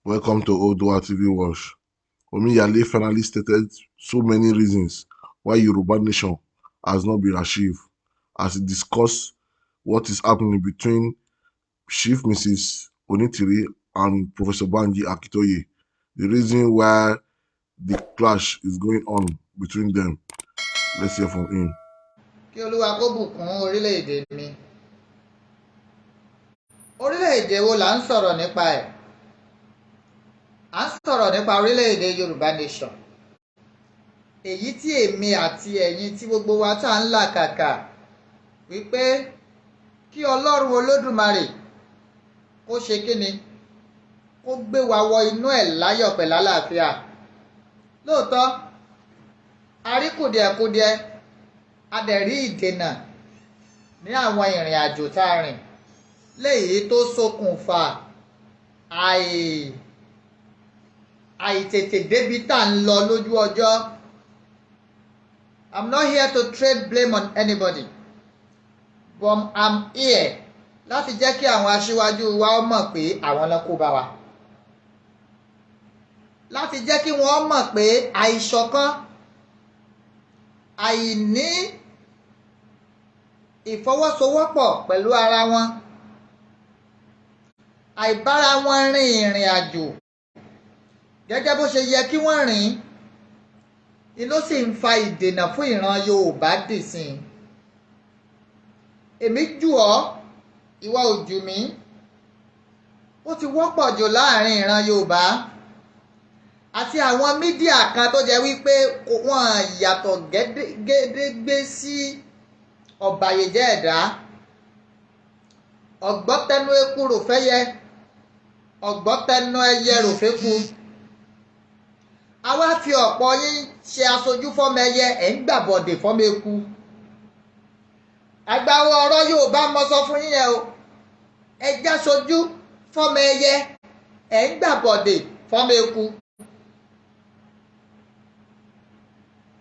Welcome to OĽUA TV WATCH. Omiyele finally stated so many reasons why Yoruba Nation has not been achieved as he discussed what is happening between Chief Mrs. Onitiri and Professor Banji. The reason why the clash is going on between them. Let's hear from him. Kí Olúwa kó bùkún orílẹ̀-èdè mi. Orílẹ̀-èdè wo là ń sọ̀rọ̀ nípa ẹ̀? À ń sọ̀rọ̀ nípa orílẹ̀-èdè Yoruba Nation. Èyí tí èmi àti ẹ̀yin tí gbogbo wa tá ń làkàkà wípé kí Ọlọ́run Olódùmarè kó ṣe kíni, kó gbé wa wọ inú ẹ̀ láyọ̀ pẹ̀lú àlàáfíà. Lóòótọ́, a rí kùdìẹ̀kudiẹ, a dẹ̀ rí ìdènà ní àwọn ìrìn àjò tá a rìn léyìí tó ṣokùnfà àìtètè débi tá à ń lọ lójú ọjọ́. I'm not here to trade blame on anybody, but I'm here láti jẹ́ kí àwọn aṣíwájú wa mọ̀ pé àwọn ló kó bá wa. Láti jẹ́ kí wọ́n mọ̀ pé àìṣọ̀kan, àìní ìfọwọ́sowọ́pọ̀ pẹ̀lú ara wọn, àìbára wọn rin ìrìn àjò gẹ́gẹ́ bó ṣe yẹ kí wọ́n rìn, ni ló sì ń fa ìdènà fún ìran Yorùbá dìsìn. Èmi jù ọ́, ìwọ ò jù mí. Ó ti wọ́pọ̀ jù láàrin ìran Yorùbá àti àwọn mídíà kan tó jẹ́ wípé wọ́n yàtọ̀ gédégbé sí ọ̀bàyéjẹ́ ẹ̀dá. Ọ̀gbọ́tẹnu eku rò fẹ́yẹ, ọ̀gbọ́tẹnu ẹyẹ rò fẹ́ku. A wá fi ọ̀pọ̀ yín ṣe aṣojú fọ́mọ ẹyẹ, ẹ̀ ń gbàbọ̀dè fọ́mọ eku. Àgbàwọ̀ ọ̀rọ̀ Yorùbá mọ sọ fún yín yẹn o. Ẹ jáṣojú fọ́mọ ẹyẹ, ẹ̀ ń gbàbọ̀dè fọ́mọ eku.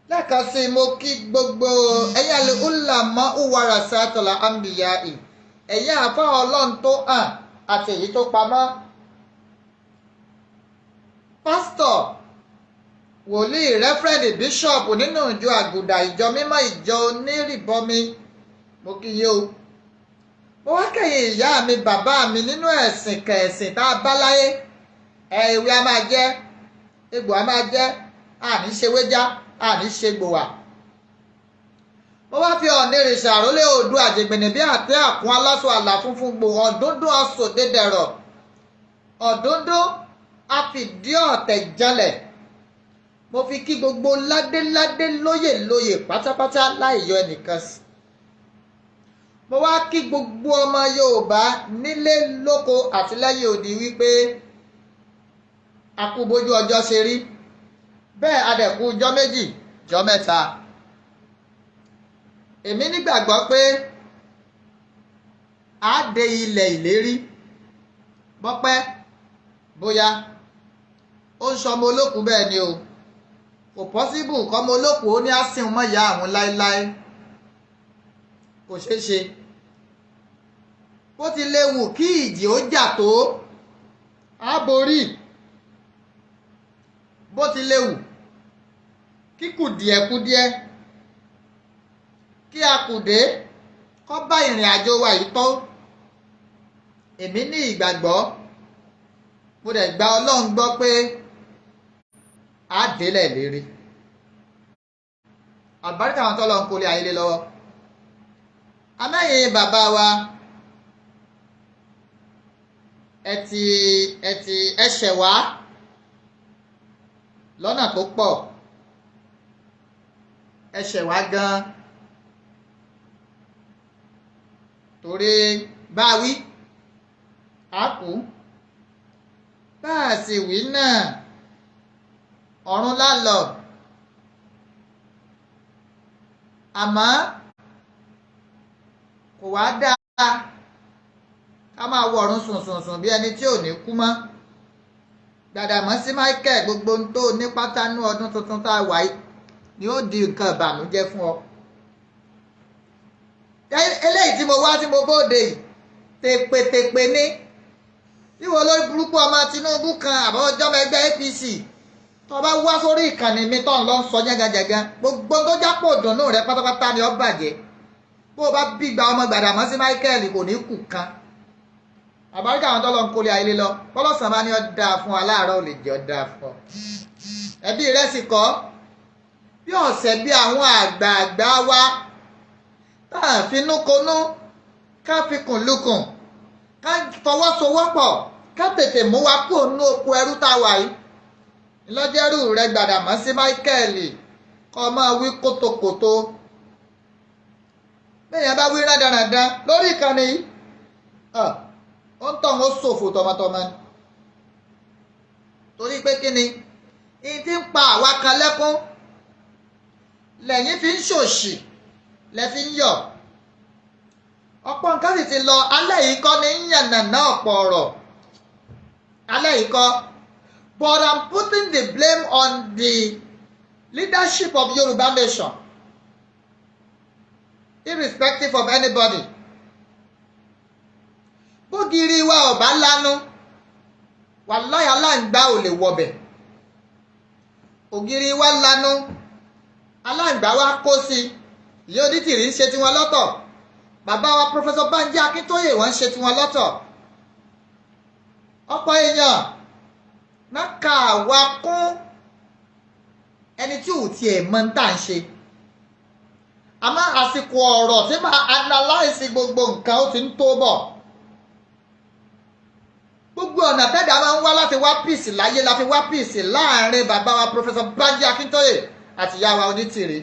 Lẹ́ẹ̀kan sí mo kí gbogbo ẹ̀yin al-ulama warasatul anbiya, ẹ̀yin àfá Ọlọ́run tó hàn àti èyí tó pamọ́. Pásítọ̀, wòlíì, rẹ́fẹ́rẹ́ndì, bíṣọ̀pù nínú ìjọ àgùdà, ìjọ mímọ́, ìjọ onírìbọmi, mo kí yín o. Mo wá kẹ́yìn ìyá mi, bàbá mi nínú ẹ̀sìn kẹ̀ẹ̀sìn tá a bá láyé. Ewé a máa jẹ́, egbò a máa jẹ́, àní ṣe wéjá, àní ṣe gbòwà. Mo wá fi ọ̀nìrìṣà àrólé Oòduà àjẹgbẹ̀nì bí àti àkún aláṣọ àlà funfun gbò ọ̀dúndún aṣòdedẹ̀rọ̀ ọ̀dúndún àfìdí ọ̀tẹ̀ janlẹ̀. Mo fi kí gbogbo ládéládé lóyè pátápátá láì yọ ẹnìkan sí. Mo wá kí gbogbo ọmọ Yorùbá nílé lóko àti lẹ́yìn odi wípé a kú bójú ọjọ́ ṣe rí, bẹ́ẹ̀ adẹ̀kú jọ́ méjì jọ́ mẹ́ta. Èmi nígbàgbọ́ pé a dé ilẹ̀ ìlérí bọ́pẹ́ bóyá. Ó ń sọmọ olókùú bẹ́ẹ̀ ni o. Kò pọ́síbù kọ́mọ olókùú ó ní á sìn mọ́ ìyá àwọn láéláé. Kò ṣeé ṣe. Bó ti léwu kí ìjì ó jà tó, á borí. Bó ti léwu kí kùdìẹ̀kudiẹ, kí akùdé kọ́ bá ìrìn àjò wa yìí tó. Èmi ní ìgbàgbọ́, mo dẹ̀ gba Ọlọ́run gbọ́ pé á délẹ̀ lérí. Àbáríkà àwọn tọ́lọ́ ń kólé ayé lé lọ́wọ́. Amẹ́yìn bàbá wa, ẹ ṣẹ̀ wá lọ́nà tó pọ̀. Ẹ ṣẹ̀ wá gan-an. Torí bá wí, á kú. Bá a sì wí náà, ọ̀run lálọ. Àmọ́ kò wá dáa ká máa wọ ọ̀run sùnsùnsùn bí ẹni tí ò ní kú mọ́. Gbàdàmọ́sí Michael, gbogbo ohun tó ní pátánú ọdún tuntun tá a wà yìí ni ó di nǹkan ìbànújẹ́ fún ọ. Eléyìí tí mo wá tí mo bóde yìí, tèpètèpè ní ìwọ lórí burúkú ọmọ Tinubu kan àbọ̀ ọjọ́mọ ẹgbẹ́ APC tó bá wá sórí ìkànnì mi tó ń lọ sọ jẹ́gàjẹ́gà gbogbo tó jápò dùnú rẹ pátápátá ni ó bàjẹ́ bó o bá bí gba ọmọ Gbàdàmọ́sí Michael kò ní kù kan àbáríkà àwọn tó lọ ń kólé ayé lọ bọ́lọ́sàn bá ní ó dáa fún wa láàárọ̀ ò lè jẹ́ ó dáa fún ọ ẹbí rẹ sì kọ́ bí ọ̀sẹ̀ bí àwọn àgbààgbà wa tá à ń finúkonú ká fikùn lukùn ká fọwọ́sowọ́pọ̀ ká tètè mú wa kúrò nínú oko ẹrú tá a wà yìí ìlọ́jẹ́rù rẹ Gbàdàmọ́sí Michael kọ́ máa wí kótókótó bẹ́ẹ̀ bá wí rádaràdá lórí ìkànnì yìí ó ń tọ́ ó ṣòfò tọmọtọmọ ni torí pé kí ni ìyí tí ń pa àwa kan lẹ́kún lẹ́yìn fi ń ṣòṣì lẹ́ fi ń yọ̀ ọ̀pọ̀ nǹkan sì ti lọ alẹ́ yìí kọ́ ní yànnàná ọ̀pọ̀ ọ̀rọ̀ alẹ́ yìí kọ́ but I'm putting the blame on the leadership of Yoruba Nation irrespective of anybody bógiri wa ọ̀bá lánú wàláhì aláǹgbá ò lè wọbẹ̀ ògiri wa lánú aláǹgbá wa kó sí ìyá Onítìrí ń ṣe tiwọn lọ́tọ̀ bàbá wa Professor Banji Akíntóyè wọ́n ń ṣe tiwọn lọ́tọ̀ ọ̀pọ̀ èèyàn náà kà wá kún ẹni tí ò tiẹ̀ mọ̀ ń tà ń ṣe àmọ́ àsìkò ọ̀rọ̀ tí máa analyze gbogbo nǹkan ó ti ń tó bọ̀ gbogbo ọ̀nà tẹ́dà máa ń wá láti wá peace láyé la fi wá peace láàrin bàbá wa Professor Banji Akíntóyè àti ìyá wa Onítìrí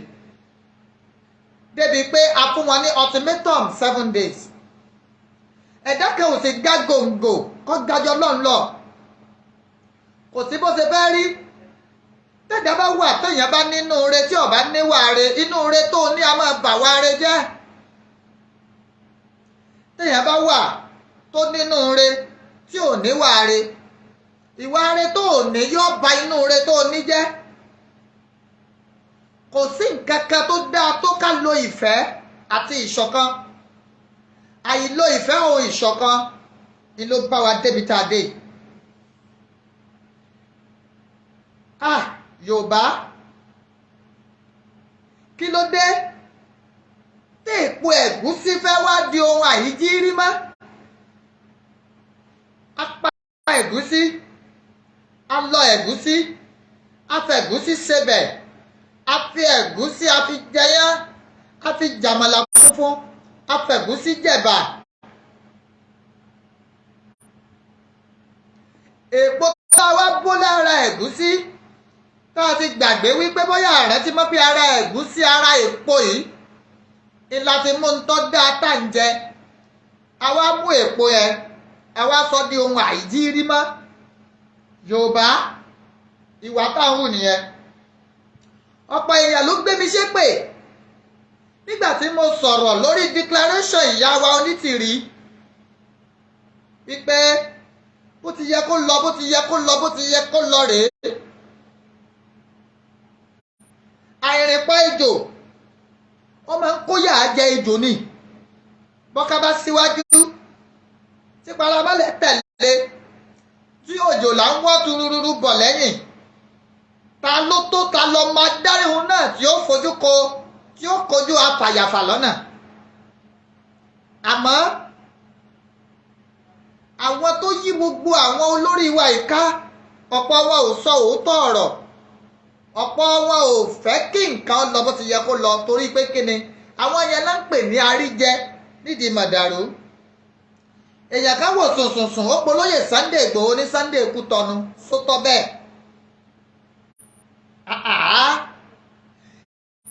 débi pé a fún wọn ní ultimatum 7 days ẹ̀dá kan ò sì gá gòǹgò kó gajọ lọ́nlọ́ kò sí bó ṣe fẹ́ rí tẹ́dà bá wà téèyàn bá nínú re tí ó bá níwà re inú re tó ní a máa bà wá re jẹ́ téèyàn bá wà tó nínú re tí ò níwà re ìwà re tó ní yóò bà inú re tó ní jẹ́ kò sí nǹkan kan tó dáa tó ká lo ìfẹ́ àti ìṣọ̀kan àìlo ìfẹ́ òun ìṣọ̀kan ni ló bá wa débi tá a dé Yorùbá kí ló dé tí èpo ẹ̀gúsí fẹ́ wá di ohun àìjírí mọ́ apá ẹ̀gúsí alọ ẹ̀gúsí afẹ̀gúsí sebẹ̀ afi ẹ̀gúsí afi jẹyán afi jàmàlà funfun afẹ̀gúsí jẹ̀bà èpo tá a wá bó lára ẹ̀gúsí tá a ti gbàgbé wípé bóyá ààrẹ ti mọ́ bí ara ẹ̀gúsí ara èpo yìí ìlà ti mú ń tọ́ dáa tá ń jẹ àwa mú èpo yẹn àwa sọ di ohun àìjírí mọ́ Yorùbá ìwà táwọn hù nìyẹn ọ̀pọ̀ èèyàn ló gbé mi ṣépè nígbà tí mo sọ̀rọ̀ lórí declaration ìyá wa Onítìrí wípé bó ti yẹ kó lọ bó ti yẹ kó lọ bó ti yẹ kó lọ rèé àìrìnpa ejò wọ́n máa ń kóyà jẹ ejò ni bọ́ká bá síwájú tí paramọ́lẹ̀ tẹ̀lé tí òjò là ń wọ́ turururu bọ̀ lẹ́yìn ta ló tó ta lọ máa dárìhun náà tí ó fojú ko tí ó kojú afàyàfà lọ́nà àmọ́ àwọn tó yí gbogbo àwọn olórí wa ìka ọ̀pọ̀ wọn ò sọ òótọ́ ọ̀rọ̀ ọ̀pọ̀ wọn ò fẹ́ kí nǹkan lọ bó ti yẹ kó lọ torí pé kíni àwọn yẹn náà ń pè ní àríjẹ nídìí mọ̀dàrú èèyàn kan wò sùnsùnsùn ó polóyè Sunday Ìgbòho ní Sunday Kútọnu sótọ́ bẹ́ẹ̀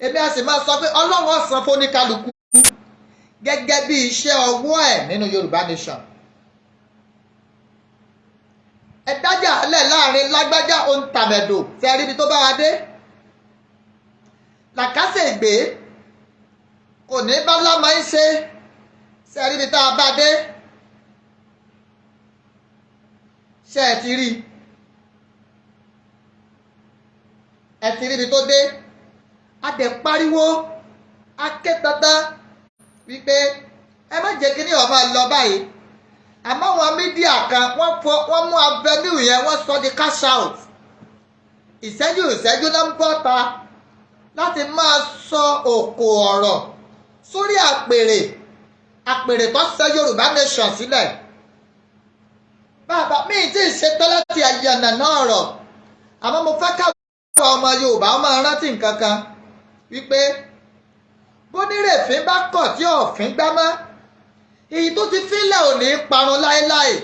èmi a sì máa sọ pé Ọlọ́run ó san fóníkálukú gẹ́gẹ́ bí iṣẹ́ ọwọ́ ẹ̀ nínú Yorùbá Nation ẹ dájà alẹ́ láàrin lágbájá òǹtàmẹ̀dò tí a rí ibi tó bá wa dé Làkàṣègbè kò ní bá lámà ń ṣe tí a rí ibi tá a bá dé ṣe ẹ ti rí ibi tó dé a dẹ̀ pariwo a ké tata wípé ẹ má jẹ́ kí ní ọba lọ báyìí àmọ́ àwọn mídíà kan wọ́n mú avenue yẹn wọ́n sọ di cash out. Ìṣẹ́jú náà ń bọ́ta láti máa sọ òkò ọ̀rọ̀ sórí àpèrè tó ṣe Yorùbá Nation sílẹ̀. Bàbá mi tí ì ṣe tẹ́lẹ̀ tí àyànnà náà rọ̀, àmọ́ mo fẹ́ káwọn ọmọ Yorùbá máa rántí nǹkan kan wípé bónírèfín bá kọ̀ tí ọ̀fín gbá mọ́, èyí tó ti fílẹ̀ ò ní parun láéláé.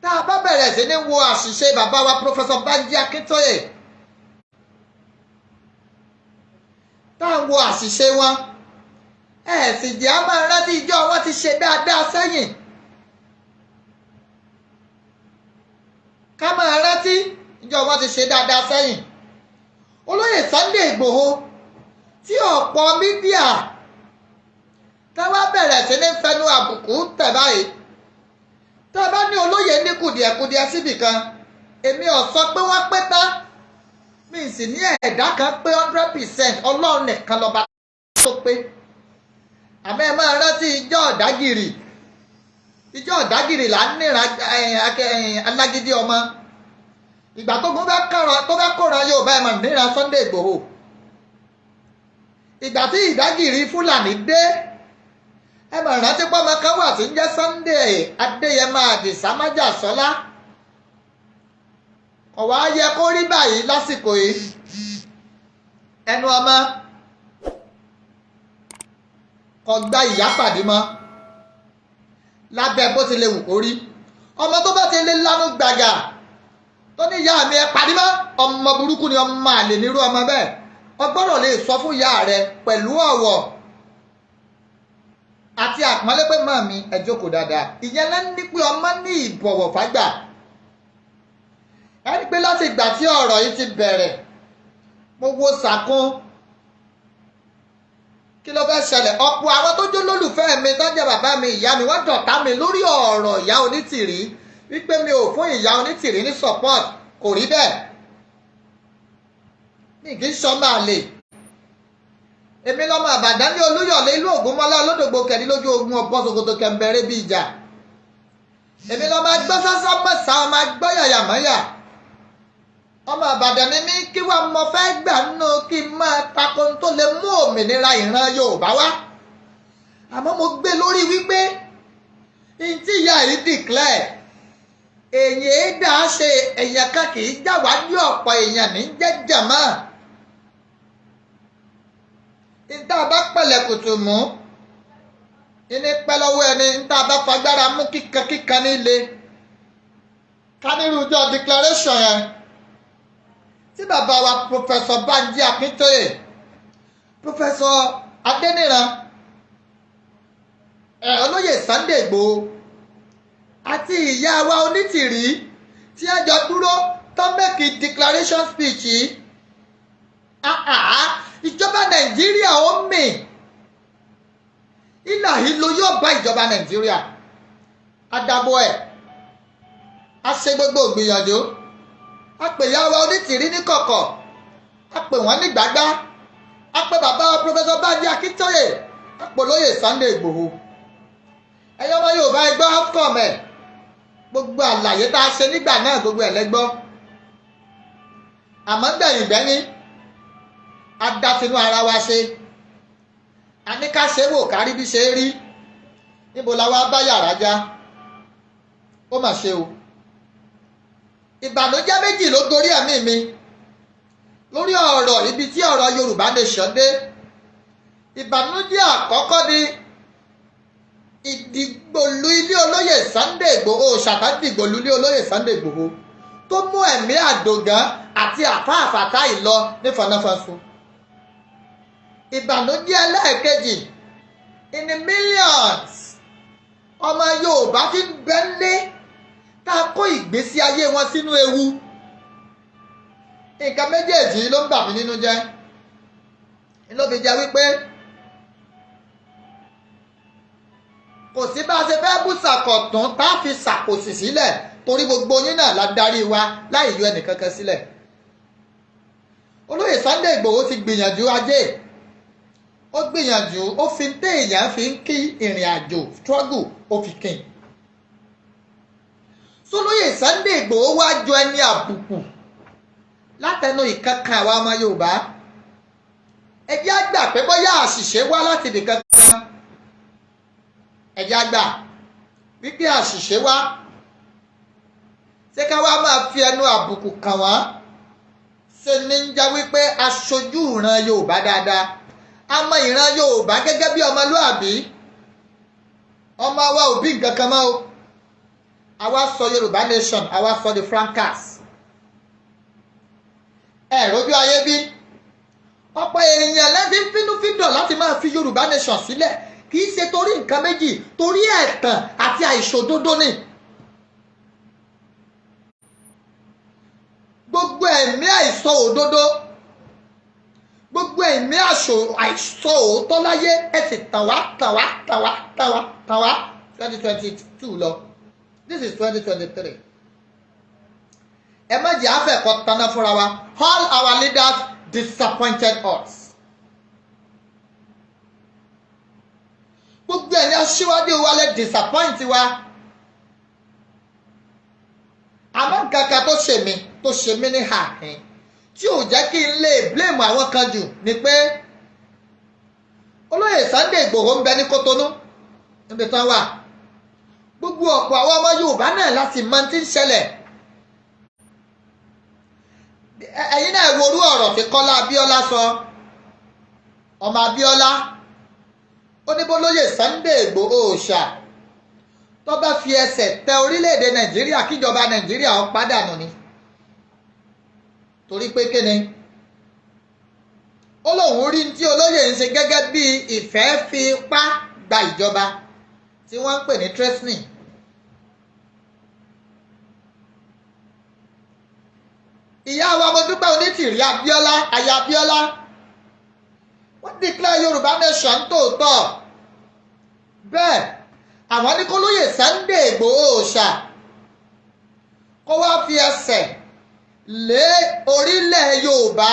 Tá a bá bẹ̀rẹ̀ sí ní wo àṣìṣe bàbá wa Professor Banji Akíntóyè, tá à ń wo àṣìṣe wọn, sì jẹ́ a máa rántí ìjọ wọn ti ṣe dáadáa sẹ́yìn. Ká máa rántí ìjọ wọn ti ṣe dáadáa sẹ́yìn. Olóyè Sunday Ìgbòho tí ọ̀pọ̀ mídíà táwa bẹ̀rẹ̀ sí ní fẹnu àbùkù tẹ̀ báyìí. Tá a bá ní olóyè ní kùdìẹ̀kùdìẹ̀ síbì kan, èmi ò sọ pé wọ́n pé tán, mi sì ní ẹ̀dá kan pé 100%, Ọlọ́run nìkan lọ́ba tó pé. Àmọ́ ẹ máa rántí ìjọ ọ̀dágìrì là ń níran alágídí ọmọ. Ìgbà tó bá kóran Yorùbá ẹ̀ máa níran Sunday Ìgbòho. Ìgbà tí ìdágìrì Fúlàní dé, ẹ máa rántí pọ́mọ kan wà tí ń jẹ́ Sunday Adéyẹmọ Àdìsá Májàsọ́lá. Ọ̀wá yẹ kó rí báyìí lásìkò yìí. Ẹnu ọmọ kò gba ìyá pàdé mọ́ lábẹ́ bó ti lè wù kó rí. Ọmọ tó bá ti lè lánú gbàgà tó ní ìyá mi ẹ pàdé mọ́, ọmọ burúkú ni, ọmọ àlè nírú ọmọ bẹ́ẹ̀. O gbọ́dọ̀ lè sọ fún ìyá rẹ pẹ̀lú ọ̀wọ̀ àti àpọ́nlé pé mọ́ mi ẹ jókòó dáadáa. Ìyẹn lẹ́ ní pé ọmọ ní ìbọ̀wọ̀ fágbà. Ẹ rí pé láti ìgbà tí ọ̀rọ̀ yìí ti bẹ̀rẹ̀, mo wo sàkún kí ló fẹ́ ṣẹlẹ̀. Ọ̀pọ̀ àwọn tó jó lólùfẹ́ mi tó jẹ́ bàbá mi, ìyá mi, wọ́n dọ̀tá mi lórí ọ̀rọ̀ ìyá Onítìrí wípé mi ò fún ìyá Onítìrí ní support. Kò rí bẹ́ẹ̀. Mi kì í sọmọ àlè. Èmi lọ́mọ Àbàdàn ní Olúyọ̀lé ìlú Ògúnmọ́lá olódògbò kẹ̀rí lójú ogun ọ̀pọ̀ ṣòkòtò kẹ̀mbẹ̀rẹ̀ bí ìjà. Èmi lọ́mọ agbọ́ sásá mọ̀sá, ọmọ agbọ́ yàyàmọ́yà. Ọmọ Àbàdàn ni mí, kí wá mo fẹ́ gbà nínú kí n máa tako tó lè mú òmìnira ìran Yorùbá wá. Àmọ́ mo gbé lórí wípé tí ìyá yìí declare, èyàn dá ṣe èyàn kan kì í já wá ní ọ̀pọ̀ èèyàn ní jẹ́jẹ̀ mọ́. Níta bá pẹ̀lẹ̀ kùtù mú, ní pẹ́ lọ́wọ́ ẹni, níta bá fagbára mú kíkan nílé. Ká nírújọ́ declaration yẹn tí bàbá wa Professor Banji Akíntóyè, Professor Adéníran, olóyè Sunday Ìgbòho àti ìyá wa Onítìrí tí ẹ jọ dúró tó make declaration speech yìí. Ìjọba Nàìjíríà ó mì. Ìlà yìí ló yóò bá ìjọba Nàìjíríà. Adàbọ̀ ẹ̀ a ṣe gbogbo ìgbìyànjú. A pè ìyá wa Onítìrí ní kọ̀kọ̀, a pè wọ́n ní gbàgbá, a pè bàbá wa Professor Banji Akíntóyè, a pè olóyè Sunday Ìgbòho. Ẹ̀yin ọmọ Yorùbá ẹ gbọ́ outcome ẹ̀. Gbogbo àlàyé tá a ṣe nígbà náà gbogbo ẹ̀ lẹ́gbọ́. Àmọ́ gbẹ̀yìn a dá tinú ara wa ṣe. A ní ká ṣe wò kárí bí ṣe rí. Níbo la wá bá yàrá já? Ó mà ṣe o. Ìbànújẹ́ méjì ló gorí ẹ̀mí mi lórí ọ̀rọ̀ ibi tí ọ̀rọ̀ Yorùbá Nation dé. Ìbànújẹ́ àkọ́kọ́ ni ìdìgbòlù ilé olóyè Sunday Ìgbòho, ṣàtàdìgbòlù ilé olóyè Sunday Ìgbòho tó mú ẹ̀mí Àdògán àti àfáàfàtà ìlọ ní fọnáfọnsu. Ìbànújẹ́ ẹlẹ́ẹ̀kejì ní millions ọmọ Yorùbá tí ń bẹ́ńlé tá a kó ìgbésí ayé wọn sínú ewu. Nǹkan méjèèjì ló ń bà mí nínú jẹ́. Ló fi jẹ́ wípé kò sí bá a ṣe fẹ́ bú sàkọ̀tún tá a fi ṣàkóso sílẹ̀, torí gbogbo yín náà la darí wa láì yọ ẹnìkankan sílẹ̀. Olóyè Sunday Ìgbòho ti gbìyànjú ajé, ó gbìyànjú, ó fi téèyàn fi ń kí ìrìn àjò struggle ó fi kìn. sólóyè Sunday Ìgbòho wá jọ ẹni àbùkù látẹnu ìkankan àwa ọmọ Yorùbá? ẹ jẹ́ á gbà pé bóyá àṣìṣe wá láti ibìkan kan, ẹ jẹ́ á gbà wípé àṣìṣe wá, ṣé ká wá máa fi ẹnu àbùkù kàn wọ́n? ṣe ní ń já wípé aṣojú ìran Yorùbá dáadáa, a mọ ìran Yorùbá gẹ́gẹ́ bí ọmọlúàbí. ọmọ wa ò bí nǹkan kan mọ́ o, àwa sọ Yoruba Nation, àwa sọ the francas. ẹ rójú ayé bí ọ̀pọ̀ èèyàn lẹ́bí ń fínúfíndọ̀ láti máa fi Yoruba Nation sílẹ̀, kì í ṣe torí nǹkan méjì, torí ẹ̀tàn àti àìṣòdodo ni. gbogbo ẹ̀mí àìsọ òdodo, gbogbo ẹ̀mí àìsọ òótọ́ láyé ẹ sì tàn wá 2022 lọ, this is 2023. ẹ má jẹ́ àfẹ́kọ̀ tanná fúnra wa. All our leaders disappointed us. gbogbo ẹ̀yin aṣíwájú wa lè disappoint wa. àmọ́ nǹkan kan tó ṣe mí ní ààrín tí ò jẹ́ kí n lè blame àwọn kan jù ni pé olóyè Sunday Ìgbòho ń bẹ ní Kótónú níbi tán wà. gbogbo ọ̀pọ̀ àwọn ọmọ Yorùbá náà láti mọ tí ń ṣẹlẹ̀. ẹ̀yin náà worú ọ̀rọ̀ tí Kọ́lá Abíọ́lá sọ. ọmọ Abíọ́lá ó ní bólóyè Sunday Ìgbòho òòṣà tó bá fi ẹsẹ̀ tẹ orílẹ̀-èdè Nàìjíríà kíjọba Nàìjíríà ó pàdánù ni. torí pé kíni ó lóun rí tí olóyè ń ṣe gẹ́gẹ́ bí ìfẹ́ fi ipá gba ìjọba tí wọ́n ń pè ní treasoning. ìyá wa Modúpẹ́ Onítìrí Abíọ́lá, aya Abíọ́lá, wọ́n declare Yorùbá Nation tòótọ́. bẹ́ẹ̀ àwọn ní kólóyè Sunday Ìgbòho òòṣà kó wá fi ẹsẹ̀ lé orílẹ̀ Yorùbá.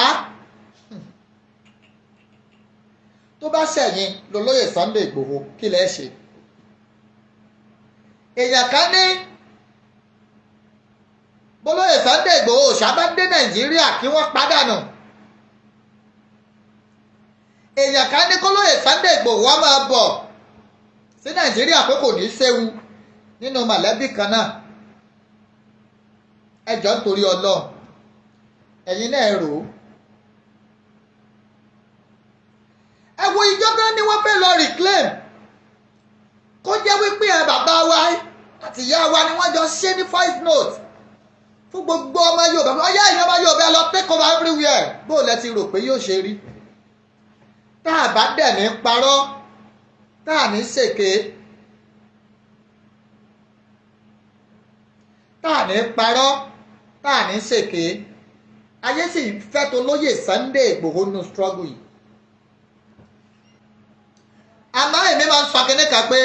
tó bá ṣẹ̀yìn lólóyè Sunday Ìgbòho kí lẹ́ ṣe? èèyàn kan ní bólóyè Sunday Ìgbòho òòṣà bá dé Nàìjíríà kí wọ́n pàdánù. èèyàn kan ní kólóyè Sunday Ìgbòho wá máa bọ̀ sí Nàìjíríà pé kò ní í séwu nínú mọ̀lẹ́bí kan náà. ẹ jọ̀ọ́ nítorí Ọlọ́run ẹ̀yin náà rò ó. ẹ wo ìjọba ni wọ́n fẹ́ lọ reclaim, kó jẹ́ wípé ẹ bàbá wa àti ìyá wa ni wọ́n jọ ṣe ní voice note fún gbogbo ọmọ Yorùbá. ọyá ìyá ọmọ Yorùbá lọ take over everywhere. bó o lẹ ti rò pé yóò ṣe rí? tá a bá dẹ̀ ní parọ́, tá a ní ṣèké, tá a ní parọ́, tá a ní ṣèké, ayé sì fẹ́ tó lóyè Sunday Ìgbòho nù struggle yìí. àmọ́ èmi máa ń sọ kíní kan pé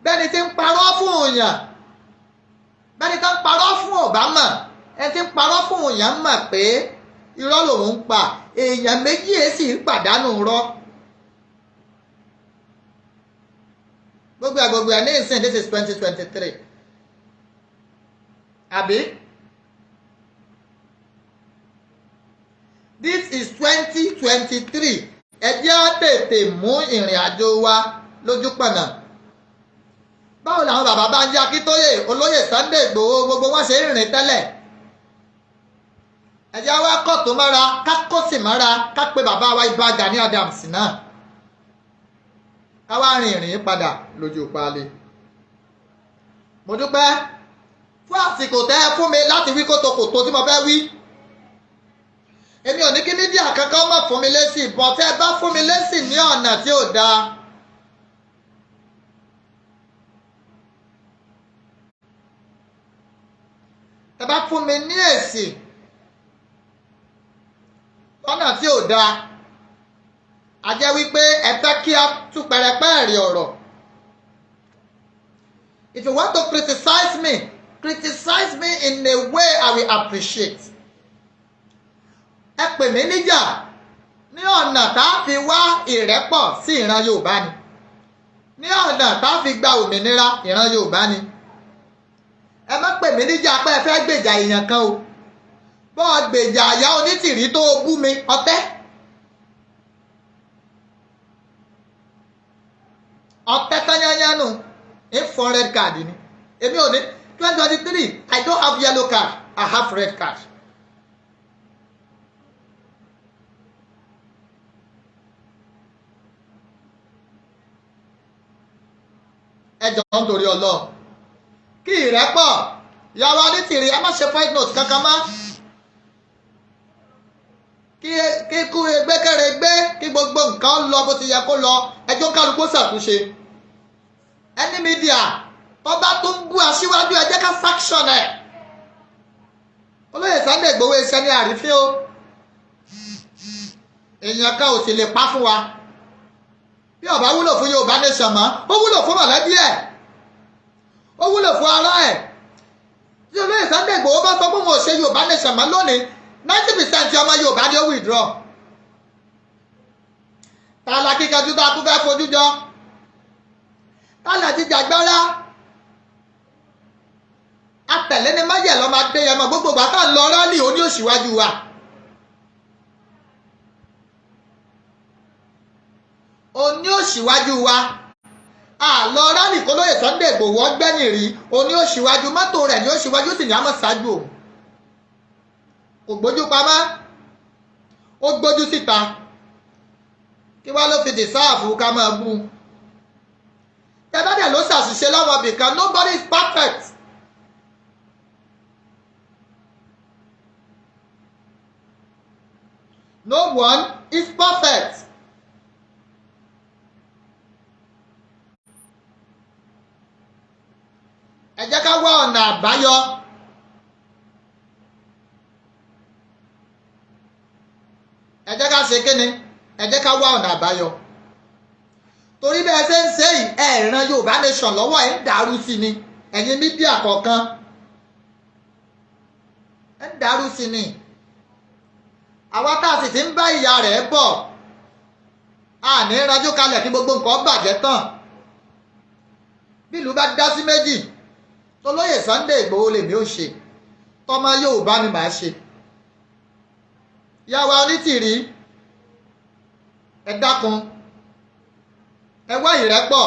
bẹ́ni tí ń parọ́ fún òyàn, bẹ́ni tí ń parọ́ fún Obama, ẹni tí ń parọ́ fún òyàn mọ̀ pé irọ́ lòun ń pa. èèyàn méjì èsì pàdánù rọ́. gbogbo ẹ̀ ní ìsìn this is 2023 àbí this is 2023. ẹ jẹ́ á tètè mú ìrìn àjò wa lójú pọ̀nà. báwo làwọn bàbá Banji Akíntóyè, olóyè Sunday Ìgbòho, gbogbo wọn ṣe ń rìn tẹ́lẹ̀? ẹ jẹ́ á wá kọ́ tó mọ́ra, ká kó sì mọ́ra, ká pe bàbá wa Ìbà Gani Adams náà, ká wá rin ìrìn padà lójú paálí. mo dúpẹ́ fún àsìkò tẹ́ ẹ fún mi láti wí kótókòtó tí mo fẹ́ wí. èmi ò ní kí mídíà kankan má fún mi lésì, bọ̀ tẹ́ ẹ bá fún mi lésì ní ọ̀nà tí ò dáa, tẹ́ bá fún mi ní èsì lọ́nà tí ò dáa, a jẹ́ wípé ẹ fẹ́ kí a tú pẹrẹpẹrẹ ọ̀rọ̀. If you want to criticize me in a way I will appreciate. ẹ pè mí níjà ní ọ̀nà tá a fi wá ìrẹ́pọ̀ sí ìran Yorùbá ni, ní ọ̀nà tá a fi gba òmìnira ìran Yorùbá ni. ẹ má pè mí níjà pé ẹ fẹ́ gbèjà èèyàn kan o bọ́ọ̀ gbèjà àyà Onítìrí tó bú mi ọtẹ́ tányányánú ìfọ̀ red card ni èmi ò ní 2023 I don't have yellow card I have red card. ẹ jọ̀ọ́ nítorí Ọlọ́run kí ìrẹ́pọ̀ ìyàwó Onítìrí ẹ má ṣe voice note kankan mọ́ kí kú gbẹ́kẹ̀rẹ́gbẹ́ kí gbogbo nǹkan lọ bó ti yẹ kó lọ ẹjọ́ kálukú ṣàtúnṣe ẹni mídíà tó bá tó ń bú aṣíwájú ẹ jẹ́ ká faction ẹ̀ olóyè Sunday Igboho iṣẹ́ ní àrífín o èèyàn kan ò sì lè pa fún wa bí ó bá wúlò fún Yorùbá Nation mọ́ ó wúlò fún mọ̀lẹ́bí ẹ̀ ó wúlò fún ara ẹ̀ tí olóyè Sunday Igboho bá sọ pé wọn ò ṣe Yorùbá Nation mọ́ lónìí 90% ọmọ Yorùbá ni ó withdraw tààlà kíkanjú tó a tún fẹ́ fojú jọ tààlà jíjàgbára atẹ̀lé ni májẹ̀ lọ́mọ Adéyẹmọ gbogbo bàtà ń lọ rálì òní òṣìwájú wa òní òṣìwájú wa àlọ́ rálì kó lóye Sunday Igboho ọgbẹ́yìn rí òní òṣìwájú mọ́tò rẹ̀ ní òṣìwájú sì ní àmọ́ ṣáájú òun kò gbójú pamọ́ ó gbójú síta kí wá ló fi dìsáàfù ká máa bú tẹ́bẹ́dẹ̀ ló ṣàṣìṣe láwọn ibìkan nobody is perfect no one is perfect ẹ jẹ́ ká wá ọ̀nà àbáyọ ẹ jẹ́ ká ṣe kíni ẹ jẹ́ ká wá ọ̀nà àbáyọ torí bẹ́ẹ̀ ṣe ń ṣe yìí ẹ ràn Yorùbá Nation lọ́wọ́ ẹ̀ ń dàrú sí ni ẹ̀yin mídíà kọ̀ọ̀kan ẹ̀ ń dàrú sí ni àwa tá a sì ti ń bá ìyá rẹ̀ bọ̀ a ní ranjú kalẹ̀ kí gbogbo nǹkan bàjẹ́ tán bí ìlú bá dá sí méjì tolóyè Sunday Igboho lèmi ò ṣe tọmọ Yorùbá ni màá ṣe ìyàwó Onítìrí ẹ dákun ẹ wá ìrẹ́pọ̀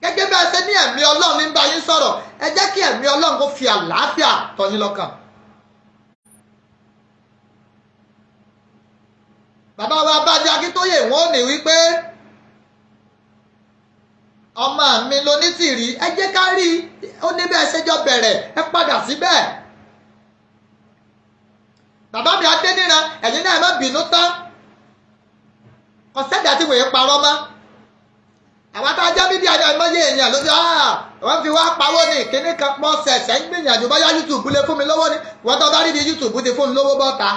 gẹ́gẹ́ bí a ṣe ní ẹ̀mí Ọlọ́run ní bá yín sọ̀rọ̀ ẹ jẹ́ kí ẹ̀mí Ọlọ́run kó fi àlàáfíà tọ́ yín lọ́kàn. bàbá wa Banji Akíntóyè wọn ò ní wípé ọmọ mi l'Onítìrí ẹ jẹ́ ká rí ó ní bẹ́ẹ̀ ṣẹjọ́ bẹ̀rẹ̀ ẹ padà síbẹ̀. bàbá mi Adéníran ẹ̀yin náà má bínú tán kọ̀sẹ́dà tí wòye parọ́ mọ́ àwọn tá a jẹ́ mídíà ní àìmọye èèyàn lójú wọ́n fi wá pawó ní kíní kan pọ́ ṣẹ̀ṣẹ̀ ń gbìyànjú bóyá YouTube lè fún mi lówó ní wọ́n tó bá rí bí YouTube ti fún mi lówó bọ́ta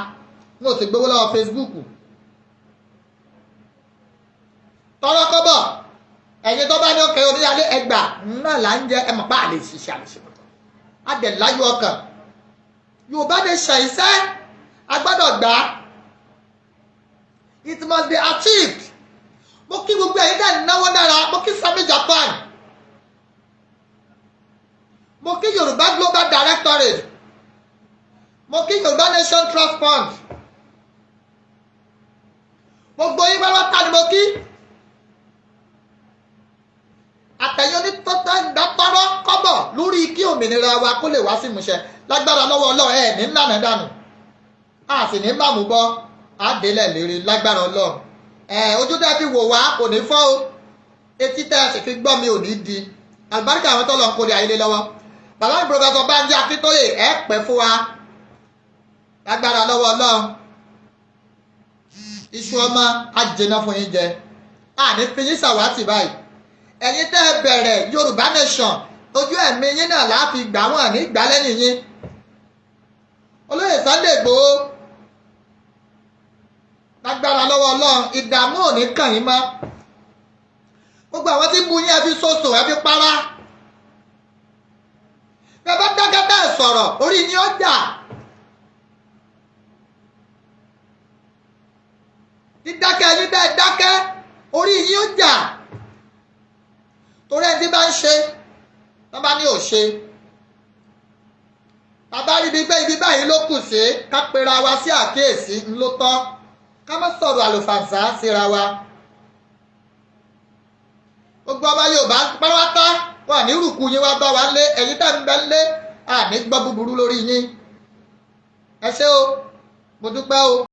n ò sì gbowó lọ́wọ́ Facebook tọrọ kọ́bọ̀ ẹ̀yin tó bá ní òkè oníyàlé ẹgbà náà là ń jẹ ẹmọ̀ pa àlè ṣiṣẹ́ àlèṣepọ̀tọ̀ adẹ̀láyọ̀ ọkàn Yorùbá Nation iṣẹ́ agbọ́dọ̀ gbà it must be achieved mo kí gbogbo ẹ̀yin dẹ̀ náwó dára mo kí Sami Japan mo kí Yorùbá Global Directorate mo kí Yorùbá Nation Trust Fund gbogbo yín pátá ni mo kí àtẹ̀yìn onítọ́tọ́ ìdátọ́rọ́ kọ́bọ̀ lórí kí òmìnira wa kó lè wá sí ìmúṣẹ lágbára lọ́wọ́ Ọlọ́run ẹ̀ ní nànà dànù a sì ní màmú bọ́ àdélẹ̀ lérí lágbára Ọlọ́run ojú tẹ́ fi wò wá kò ní fọ́ o etí tẹ́ sì fi gbọ́ mi ò ní di àlùbáríkà àwọn tó lọ ń kórè ayé lọ́wọ́ bàbá mi Professor Banji Akíntóyè ẹ pẹ́ fún wa lágbára lọ́wọ́ Ọlọ́run iṣu ọmọ ajẹná fún yín jẹ àní fi yín ṣàwátì báyìí ẹ̀yin tẹ́ ẹ bẹ̀rẹ̀ Yorùbá Nation ojú ẹ̀mí yín náà láàfin gbà wọ́n ní ìgbà lẹ́yìn yín olóyè Sunday Igboho lágbára lọ́wọ́ Ọlọ́run ìdààmú ò ní kàn yín mọ́ gbogbo àwọn tí ń bu yín ẹ fi ṣoṣo ẹ fi para bẹ́ẹ̀ bá dákẹ́ bẹ́ẹ̀ sọ̀rọ̀ orí yín ó jà dídákẹ́ yín bẹ́ẹ̀ dákẹ́ orí yín ó jà torí ẹni tí bá ń ṣe wọ́n bá ní ò ṣe bàbá rí bíi pé ibi báyìí ló kù sí ká pera wa sí àkíyèsí ńlọ tọ́ ká má sọ̀rọ̀ àlùfàǹsá síra wa. gbogbo ọmọ Yorùbá pátá wà ní rùkú yín wá bá wa lé ẹ̀yin tẹ́ ń bẹ lé àní gbọ́ búburú lórí yín. ẹ ṣé o mo dúpẹ́ o.